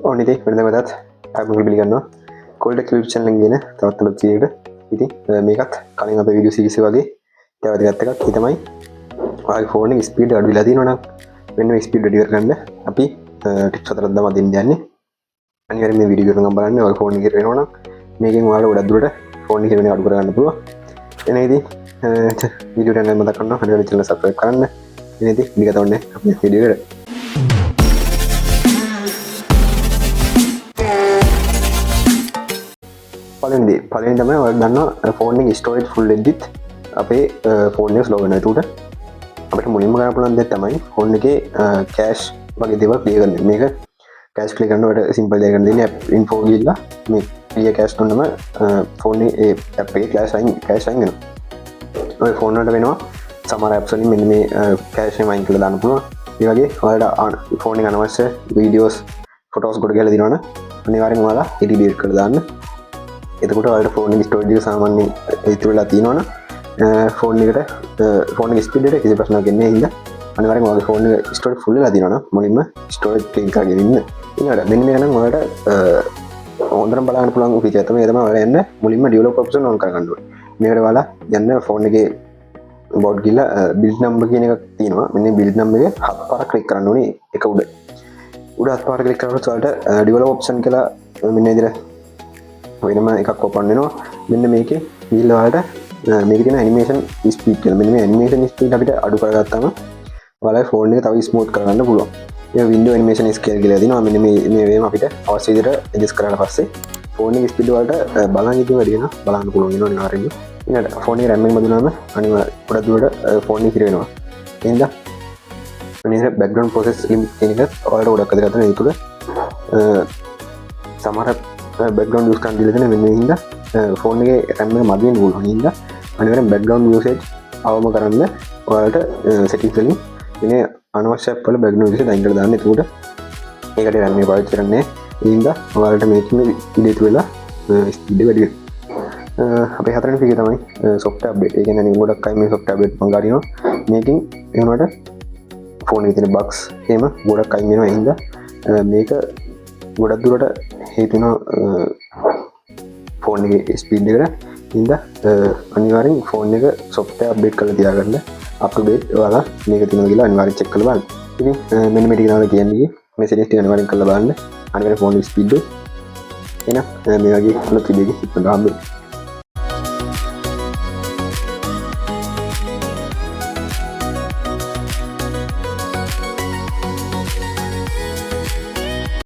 ඕනිති වෙනදමටත් අමග පිළිගන්නවා කොල්ඩ කලිප්ෂන් ගෙන තවත්තලත්සියට ඉති මේකත් කලින් අප විඩිය සිරිසි වගේ තැවතිගත්තකක් හිතමයි ෆෝන ස්පීඩ් අඩු ලදී නොනම් වෙන්න ස්පීඩ් ඩියර් කන්න අපි ටික් සතරදම දින් යන්නේ අනිවරම විඩිය කරන බලන්න ඔය ෆෝන් කරනවන මේකින් වාල ගොඩක්දුරට ෆෝන් කරන අඩු කරන්න පුළුව එනයිති විඩියට මතකන්න හඩ චල සපය කරන්න එනති දිගතවන්න විඩියට පලින් තම දන්න ෆෝන් ස්ටෝර් ෆුල් එද්දිත් අපේ ෆෝන් ස්ලෝගන තුට අපට මුලින්ම කර පුලන් දෙ තමයි ෆෝන් එක කෑශ් වගේ දෙව ලියගන්න මේක කෑස් ලිකන්නට සිම්පල් දෙගන්න දෙන ඉන්ෆෝගල්ලා මේ පිය කෑස් තුන්නම ෆෝන් අපේ කලෑසයින් කෑශයිගෙන ඔය ෆෝන්නට වෙනවා සමර ඇප්සලින් මෙන්න මේ කෑශය මයින් කළ දාන්න පුළුව ඒවගේ ඔලට ෆෝනි අනවශ්‍ය වීඩියෝස් ෆොටෝස් ගොඩ ගැල දිනවන අනිවාරෙන් වාලා හිටි ඩියර් කළ දාන්න එතකොට වලට ෆෝන් ස්ටෝඩිය සාමාන්‍ය ඉතුරලා තියෙනවන ෆෝන් එකට ෆෝන් ස්පිඩට කිසි ප්‍රශ්න ගන්න හිද අනිවරෙන් වගේ ෆෝන් ස්ටෝඩ් ෆුල්ල තිනවන මුලින්ම ස්ටෝඩ් ලින්කාගෙනන්න ඉට දෙන්න ගනම් වලට හොඳර බලාන පුළන් පිචතම ඒතම වලන්න මුලින්ම ඩියලෝ පප්ස නොන් කරගන්නුව මේකට වාලා යන්න ෆෝන් එක බෝඩ් ගිල්ල බිල් නම්බ කියන එකක් තියෙනවා මෙන්න බිල් නම්බ එක හත් පාර ක්ලික් කරන්න ඕනේ එක උඩ හත් පාර ක්ලික් කරනට වලට ඩිවලොප් ඔප්ෂන් කියලා මෙන්න ඉදිර වෙනම එකක් කොපන්නවා මෙන්න මේක ගිල්ලවාට මේකන නිමේෂන් ස්පීට් කල මෙම නිමේෂන් ස්පීට අපිට අඩු කරගත්තම වල ෆෝන් එක තව ස්මෝට් කරන්න පුළුවන් විඩ නිමේෂන් ස්කේල් කියල දින මෙ මේවේම අපිට අවසේදර එජස් කරන්න පස්සේ ෆෝන් ස්පිඩ්වලට බලන් ඉති වැඩියෙන බලන්න පුළුවන් නාරන්න ඉට ෆෝන රැම්ම මදුනම අනිව ගොඩ දුවට ෆෝන් හිරෙනවා එද බැක්ගන් පොසෙස් ලිමික් එකත් ඔලට ොඩක් කදරතන යුතුර සමර බැක්ගන් ස් කන්දිලන මෙන්න හිද ෆෝන් එක රැම්ම මදියෙන් ගුල් හිද අනිවර බැක්ගන් සේජ් අවම කරන්න ඔයාලට සැටිකලින් එන අනවශ්‍යපල බැග්න විස දයින්ට දාන්න තුට ඒකට රැම්ම පාච කරන්නේ ඉද ඔයාලට මේකම ඉඩතු වෙලා ස්පිඩ වැඩිය අප හතරන පික තමයි සොප්ට බෙට ගැන ගොඩක්යි මේ සොප්ට බෙට් පංගාරනවා මේකින් එනට ෆෝන තින බක්ස් හෙම ගොඩක් කයිමෙනවා හිද මේක ගොඩක් දුරට හේතුන ෆෝන් එක ස්පීඩ්කට හිද අනිවාරෙන් ෆෝන් එක සොප්ට අප්ඩේට් කළ තියාගන්න අප්ඩේට් වාලා මේක තින කියලා අනිවාරෙන් චෙක් කළ බල ඉතින් මෙන්න මෙටිනාව කියන්නේ මෙසේජ් අනිවාරෙන් කළ බලන්න අනිවාරෙන් ෆෝන් ස්පීඩ් එන මේ වගේ අලුත් වීඩියෝ එකක් ඉක්මනට හම්බෙන්න